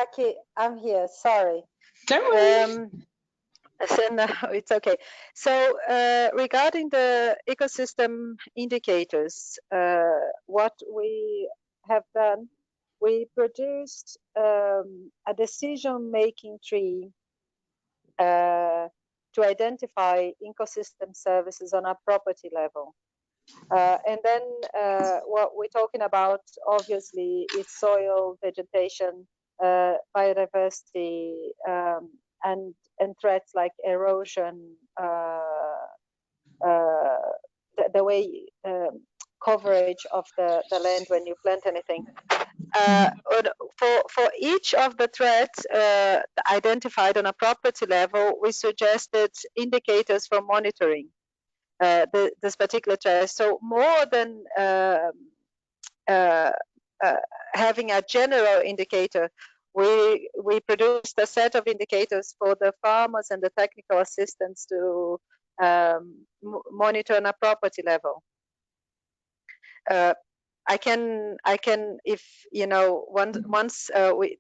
Okay, I'm here. Sorry. Don't worry. So no, it's okay. So regarding the ecosystem indicators, what we have done, we produced a decision-making tree to identify ecosystem services on a property level. And then what we're talking about, obviously, is soil, vegetation, biodiversity, and threats like erosion, the way coverage of the land when you plant anything. For each of the threats identified on a property level, we suggested indicators for monitoring this particular threat. So more than having a general indicator, we produced a set of indicators for the farmers and the technical assistants to monitor on a property level. I can, if you know, once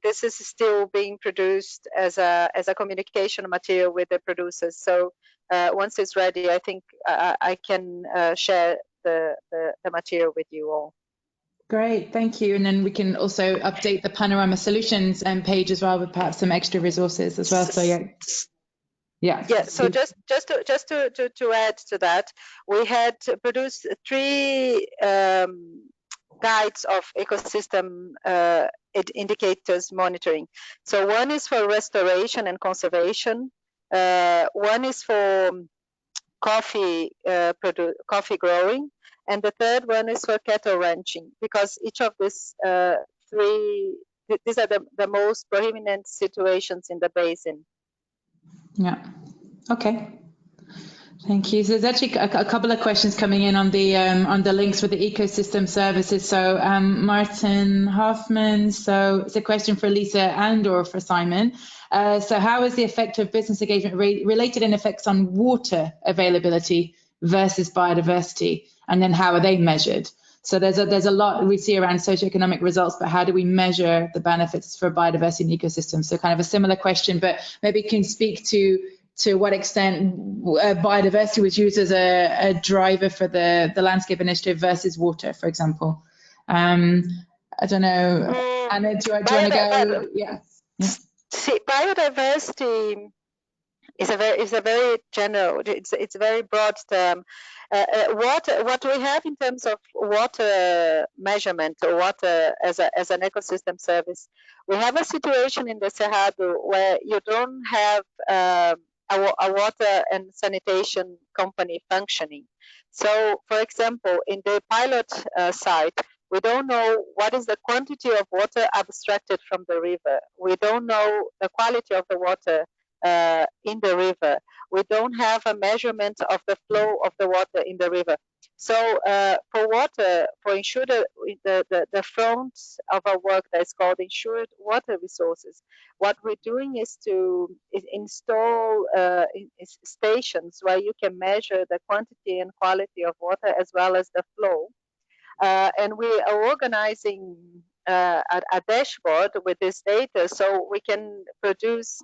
this is still being produced as a communication material with the producers. So once it's ready, I think I can share the material with you all. Great, thank you. And then we can also update the Panorama Solutions page as well with perhaps some extra resources as well. So yeah. So just to add to that, we had produced 3 guides of ecosystem indicators monitoring. So one is for restoration and conservation. One is for coffee growing. And the third one is for cattle ranching, because each of these 3, these are the most prominent situations in the basin. Yeah, okay. Thank you. So there's actually a couple of questions coming in on the links with the ecosystem services. So Martin Hoffman, so it's a question for Lisa and or for Simon. So how is the effect of business engagement related in effects on water availability versus biodiversity? And then how are they measured? So there's a lot we see around socioeconomic results, but how do we measure the benefits for biodiversity and ecosystems? So kind of a similar question, but maybe you can speak to what extent biodiversity was used as a driver for the landscape initiative versus water, for example. I don't know, Anna, do you want to go? Yeah. See, biodiversity is a very general. It's a very broad term. What we have in terms of water measurement or water as an ecosystem service, we have a situation in the Cerrado where you don't have a water and sanitation company functioning. So, for example, in the pilot site, we don't know what is the quantity of water abstracted from the river. We don't know the quality of the water in the river. We don't have a measurement of the flow of the water in the river. So for water, for ensured, the front of our work that is called Ensured Water Resources, what we're doing is to install stations where you can measure the quantity and quality of water as well as the flow. And we are organizing a dashboard with this data so we can produce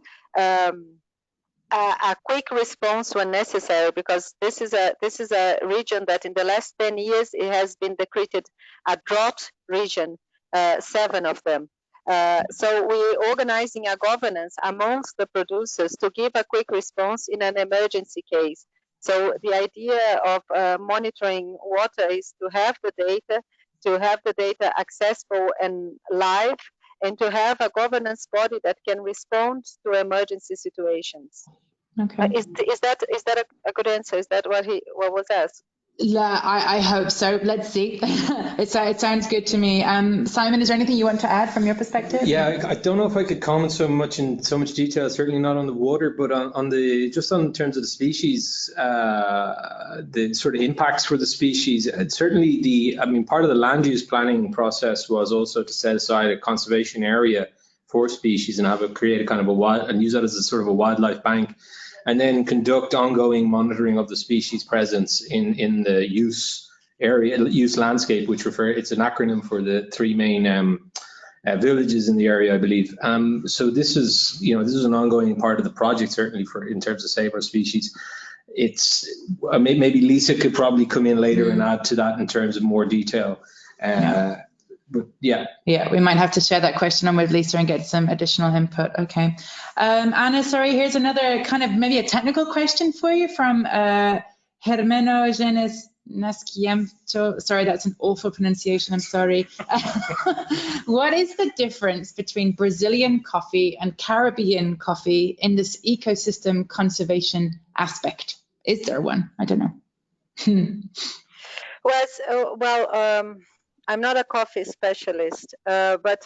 a quick response when necessary, because this is a region that in the last 10 years it has been decreed a drought region, 7 of them. So we're organizing a governance amongst the producers to give a quick response in an emergency case. So the idea of monitoring water is to have the data accessible and live, and to have a governance body that can respond to emergency situations. Okay. Is that a good answer? Is that what was asked? Yeah, I hope so. Let's see. It sounds good to me. Simon, is there anything you want to add from your perspective? Yeah, I don't know if I could comment in so much detail. Certainly not on the water, but on terms of the species, the sort of impacts for the species. Certainly, part of the land use planning process was also to set aside a conservation area for species and create a kind of and use that as a sort of a wildlife bank, and then conduct ongoing monitoring of the species presence in the use landscape, which it's an acronym for the 3 main villages in the area, I believe. So this is an ongoing part of the project, certainly in terms of Save Our Species. It's maybe Lisa could probably come in later and add to that in terms of more detail. But yeah, we might have to share that question on with Lisa and get some additional input. Okay, Anna, sorry, here's another kind of maybe a technical question for you from Hermeno Genesquiemto. Sorry, that's an awful pronunciation, I'm sorry. What is the difference between Brazilian coffee and Caribbean coffee in this ecosystem conservation aspect? Is there one? I don't know. Well, I'm not a coffee specialist, but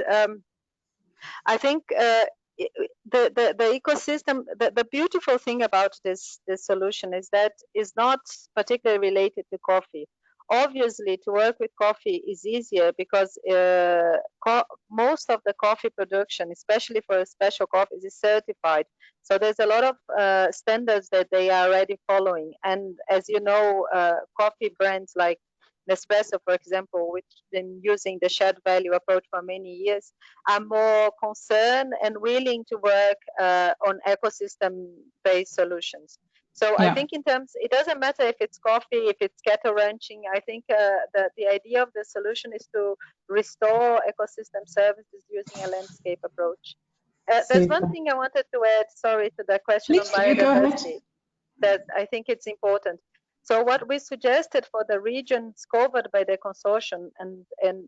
I think the ecosystem, the beautiful thing about this solution is that it's not particularly related to coffee. Obviously, to work with coffee is easier because most of the coffee production, especially for a special coffee, is certified. So there's a lot of standards that they are already following. And as you know, coffee brands like Nespresso, for example, which have been using the shared value approach for many years, are more concerned and willing to work on ecosystem-based solutions. So I think in terms, it doesn't matter if it's coffee, if it's cattle ranching. I think the idea of the solution is to restore ecosystem services using a landscape approach. There's one thing I wanted to add, sorry, to the question on biodiversity, that I think it's important. So what we suggested for the regions covered by the consortium, and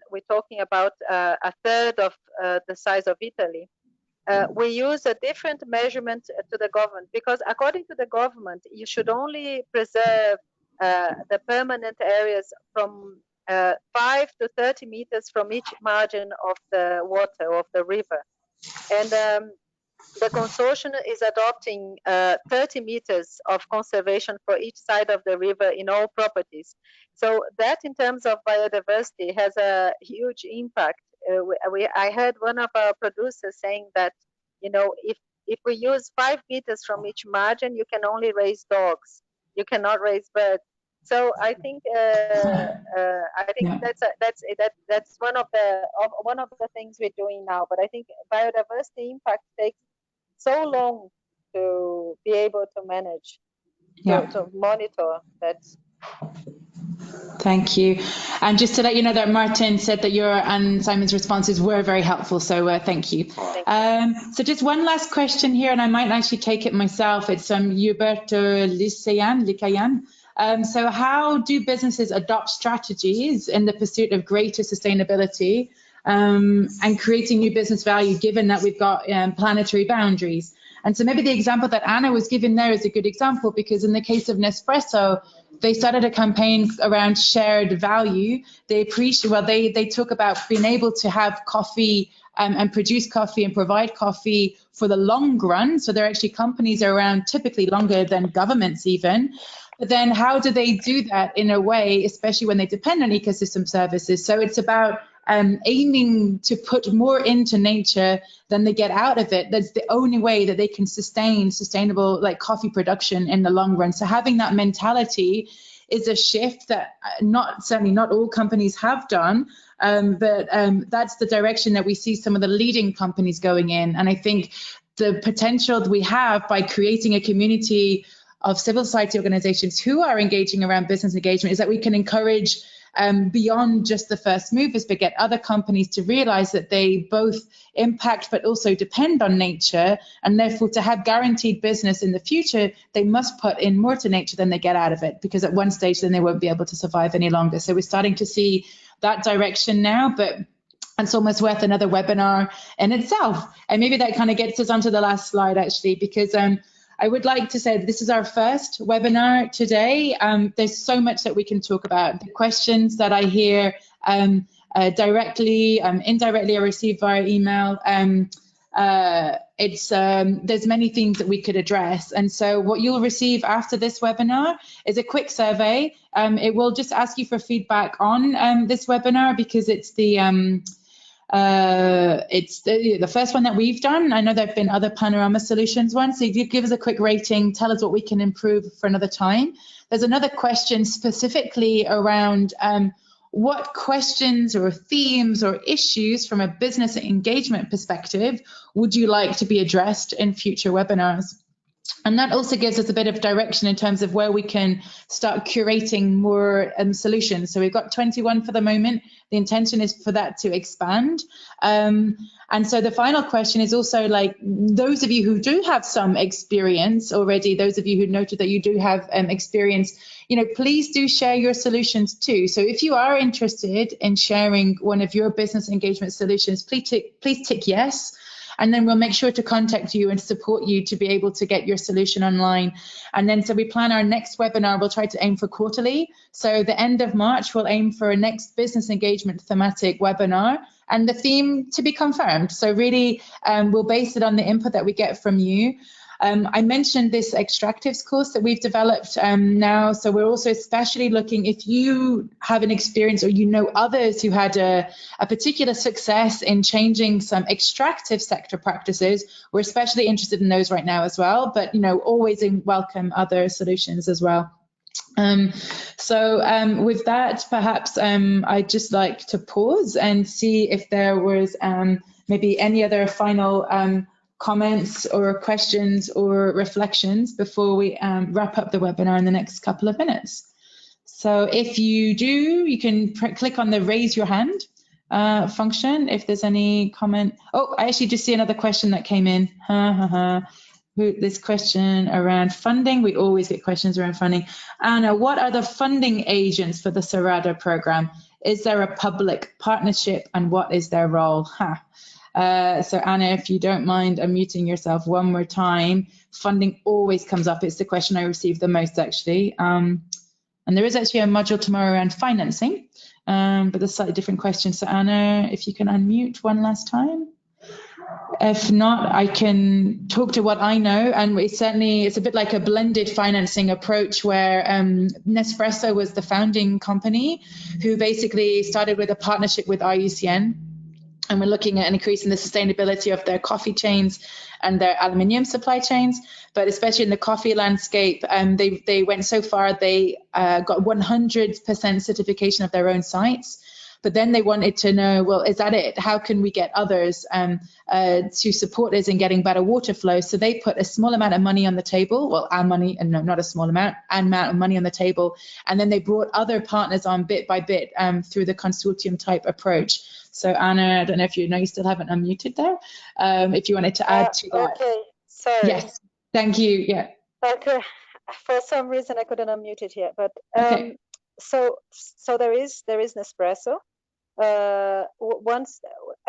we're talking about a third of the size of Italy, we use a different measurement to the government, because according to the government, you should only preserve the permanent areas from 5 to 30 meters from each margin of the water, of the river. And the consortium is adopting 30 meters of conservation for each side of the river in all properties. So that in terms of biodiversity has a huge impact. I heard one of our producers saying that, if we use 5 meters from each margin, you can only raise dogs. You cannot raise birds. So I think that's one of the things we're doing now. But I think biodiversity impact takes so long to be able to manage, to monitor that. Thank you. And just to let you know that Martin said that your and Simon's responses were very helpful, so thank you. So just one last question here, and I might actually take it myself. It's Huberto Licayan. So how do businesses adopt strategies in the pursuit of greater sustainability and creating new business value, given that we've got planetary boundaries? And so maybe the example that Anna was given there is a good example, because in the case of Nespresso, they started a campaign around shared value. They talk about being able to have coffee and produce coffee and provide coffee for the long run. So they're actually companies are around typically longer than governments even. But then how do they do that in a way, especially when they depend on ecosystem services? So it's about aiming to put more into nature than they get out of it. That's the only way that they can sustain sustainable like coffee production in the long run. So having that mentality is a shift that certainly not all companies have done, but that's the direction that we see some of the leading companies going in. And I think the potential that we have by creating a community of civil society organizations who are engaging around business engagement is that we can encourage beyond just the first movers, but get other companies to realize that they both impact but also depend on nature, and therefore to have guaranteed business in the future, they must put in more to nature than they get out of it, because at one stage then they won't be able to survive any longer. So we're starting to see that direction now, but it's almost worth another webinar in itself. And maybe that kind of gets us onto the last slide actually, because I would like to say that this is our first webinar today. There's so much that we can talk about. The questions that I hear directly, indirectly, I receive via email. There's many things that we could address. And so what you'll receive after this webinar is a quick survey. It will just ask you for feedback on this webinar, because it's the first one that we've done. I know there have been other Panorama Solutions ones. So if you give us a quick rating, tell us what we can improve for another time. There's another question specifically around what questions or themes or issues from a business engagement perspective would you like to be addressed in future webinars? And that also gives us a bit of direction in terms of where we can start curating more solutions. So we've got 21 for the moment. The intention is for that to expand. And so the final question is also like, those of you who do have some experience already, those of you who noted that you do have experience, please do share your solutions too. So if you are interested in sharing one of your business engagement solutions, please tick yes. And then we'll make sure to contact you and support you to be able to get your solution online. And then so we plan our next webinar, we'll try to aim for quarterly. So the end of March, we'll aim for a next business engagement thematic webinar, and the theme to be confirmed. So really, we'll base it on the input that we get from you. I mentioned this extractives course that we've developed now. So we're also especially looking, if you have an experience or others who had a particular success in changing some extractive sector practices, we're especially interested in those right now as well. But, always welcome other solutions as well. With that, perhaps I'd just like to pause and see if there was maybe any other final comments or questions or reflections before we wrap up the webinar in the next couple of minutes. So if you do, you can click on the raise your hand function if there's any comment. Oh, I actually just see another question that came in. This question around funding. We always get questions around funding. Anna, what are the funding agents for the Cerrado program? Is there a public partnership, and what is their role? So Anna, if you don't mind unmuting yourself one more time. Funding always comes up. It's the question I receive the most actually. And there is actually a module tomorrow around financing, but a slightly different question. So Anna, if you can unmute one last time. If not, I can talk to what I know, and it's a bit like a blended financing approach where Nespresso was the founding company who basically started with a partnership with IUCN, and we're looking at increasing the sustainability of their coffee chains and their aluminium supply chains. But especially in the coffee landscape, they went so far, they got 100% certification of their own sites. But then they wanted to know, well, is that it? How can we get others to support us in getting better water flow? So they put a small amount of money on the table, well, our money, and no, not a small amount, an amount of money on the table. And then they brought other partners on bit by bit through the consortium type approach. So Anna, I don't know if you still haven't unmuted there. If you wanted to add to that. Okay, sorry. Yes, thank you, yeah. Okay, for some reason I couldn't unmute it here, but Okay. So there is Nespresso. I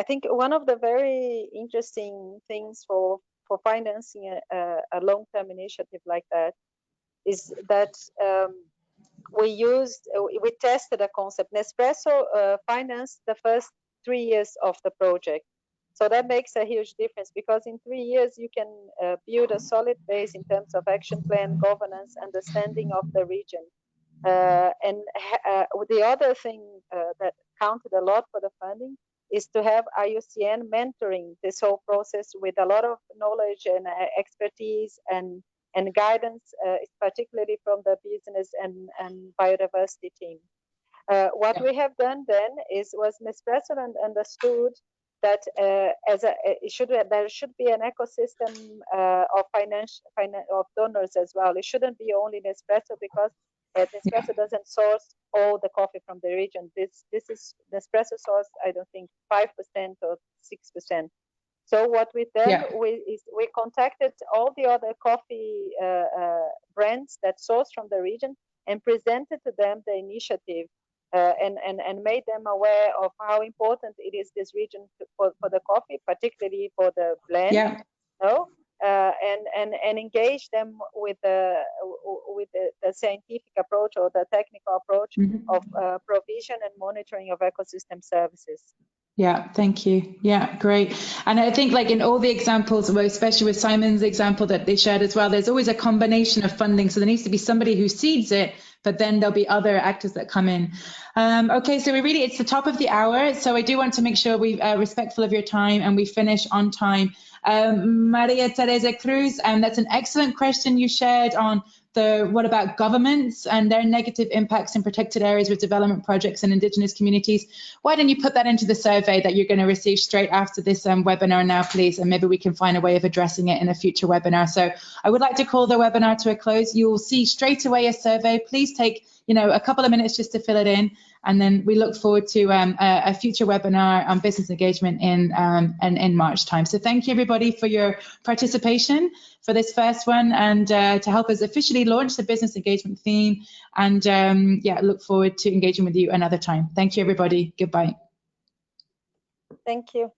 think one of the very interesting things for financing a long-term initiative like that is that we tested a concept. Nespresso financed the first 3 years of the project, So that makes a huge difference, because in 3 years you can build a solid base in terms of action plan, governance, understanding of the region. The other thing that counted a lot for the funding is to have IUCN mentoring this whole process with a lot of knowledge and expertise and guidance, particularly from the business and biodiversity team. What we have done then was Ms. President understood that there should be an ecosystem of donors as well. It shouldn't be only Nespresso, because Nespresso doesn't source all the coffee from the region. This is Nespresso source, I don't think 5% or 6%. So what we've done is we contacted all the other coffee brands that source from the region and presented to them the initiative. And made them aware of how important it is, this region, for the coffee, particularly for the blend. And engage them with the scientific approach or the technical approach of provision and monitoring of ecosystem services. Yeah, thank you. Yeah, great. And I think, like in all the examples, especially with Simon's example that they shared as well, there's always a combination of funding. So there needs to be somebody who seeds it, but then there'll be other actors that come in. Okay, so it's the top of the hour. So I do want to make sure we're respectful of your time and we finish on time. Maria Teresa Cruz, that's an excellent question you shared on what about governments and their negative impacts in protected areas with development projects and Indigenous communities. Why don't you put that into the survey that you're going to receive straight after this webinar now, please, and maybe we can find a way of addressing it in a future webinar. So I would like to call the webinar to a close. You will see straight away a survey. Please take a couple of minutes just to fill it in, and then we look forward to a future webinar on business engagement in March time. So thank you everybody for your participation for this first one, and to help us officially launch the business engagement theme. And look forward to engaging with you another time. Thank you everybody. Goodbye. Thank you.